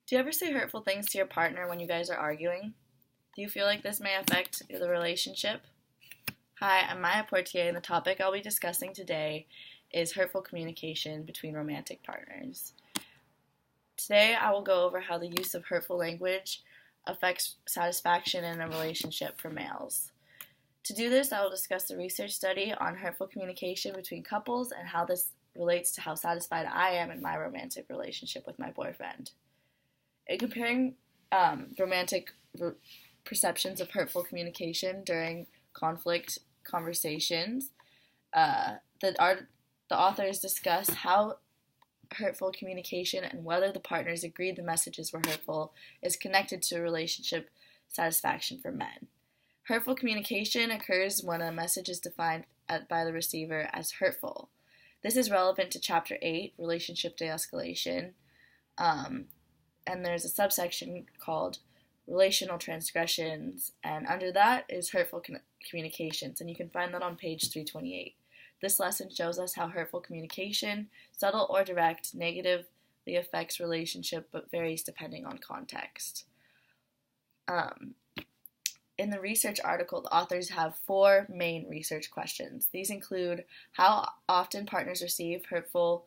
Do you ever say hurtful things to your partner when you guys are arguing? Do you feel like this may affect the relationship? Hi, I'm Maya Portier, and the topic I'll be discussing today is hurtful communication between romantic partners. Today, I will go over how the use of hurtful language affects satisfaction in a relationship for males. To do this, I will discuss the research study on hurtful communication between couples and how this relates to how satisfied I am in my romantic relationship with my boyfriend. In comparing romantic perceptions of hurtful communication during conflict conversations, the authors discuss how hurtful communication and whether the partners agreed the messages were hurtful is connected to relationship satisfaction for men. Hurtful communication occurs when a message is defined by the receiver as hurtful. This is relevant to Chapter 8, Relationship De-Escalation, and there's a subsection called Relational Transgressions, and under that is Hurtful Communications, and you can find that on page 328. This lesson shows us how hurtful communication, subtle or direct, negatively affects relationship but varies depending on context. In the research article, the authors have 4 main research questions. These include how often partners receive hurtful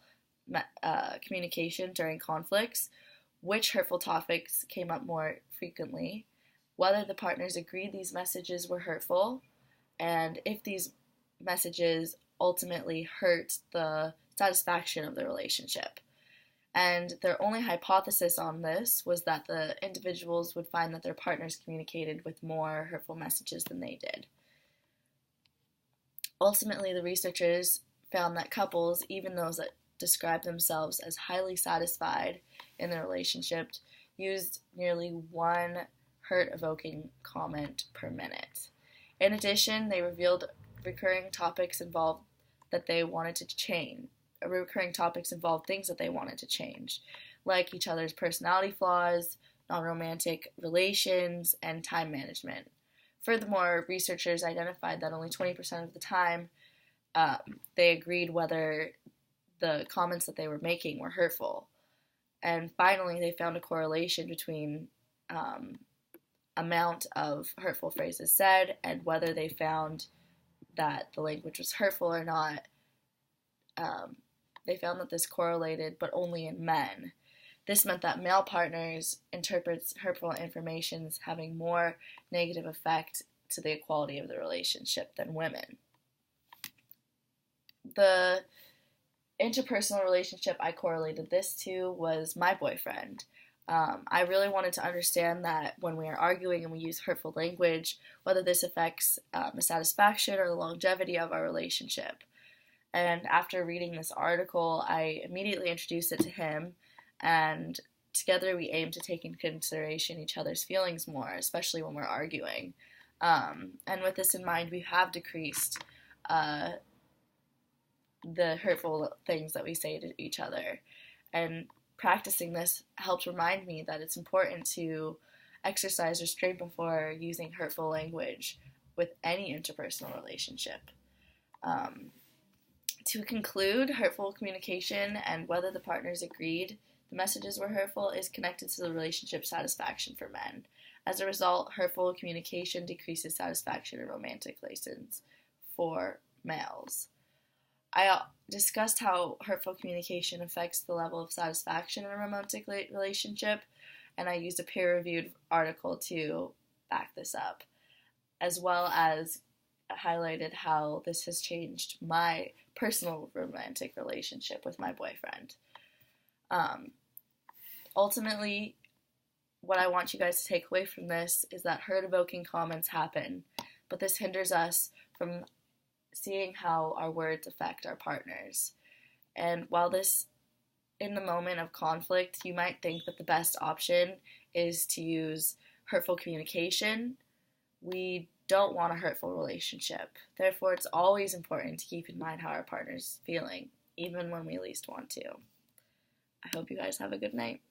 communication during conflicts, which hurtful topics came up more frequently, whether the partners agreed these messages were hurtful, and if these messages ultimately hurt the satisfaction of the relationship. And their only hypothesis on this was that the individuals would find that their partners communicated with more hurtful messages than they did. Ultimately, the researchers found that couples, even those that describe themselves as highly satisfied in their relationship, used nearly 1 hurt-evoking comment per minute. In addition, they revealed recurring topics involved things that they wanted to change, like each other's personality flaws, non-romantic relations, and time management. Furthermore, researchers identified that only 20% of the time they agreed whether the comments that they were making were hurtful. And finally, they found a correlation between amount of hurtful phrases said and whether they found that the language was hurtful or not. They found that this correlated, but only in men. This meant that male partners interpret hurtful information as having more negative effect to the equality of the relationship than women. The interpersonal relationship I correlated this to was my boyfriend. I really wanted to understand that when we are arguing and we use hurtful language, whether this affects the satisfaction or the longevity of our relationship. And after reading this article, I immediately introduced it to him, and together we aim to take into consideration each other's feelings more, especially when we're arguing. And with this in mind, we have decreased the hurtful things that we say to each other. And practicing this helped remind me that it's important to exercise restraint before using hurtful language with any interpersonal relationship. To conclude, hurtful communication and whether the partners agreed the messages were hurtful is connected to the relationship satisfaction for men. As a result, hurtful communication decreases satisfaction in romantic relations for males. I discussed how hurtful communication affects the level of satisfaction in a romantic relationship, and I used a peer-reviewed article to back this up, as well as highlighted how this has changed my personal romantic relationship with my boyfriend. Ultimately, what I want you guys to take away from this is that hurt-evoking comments happen, but this hinders us from seeing how our words affect our partners. And while this, in the moment of conflict, you might think that the best option is to use hurtful communication, we don't want a hurtful relationship. Therefore, it's always important to keep in mind how our partner's feeling, even when we least want to. I hope you guys have a good night.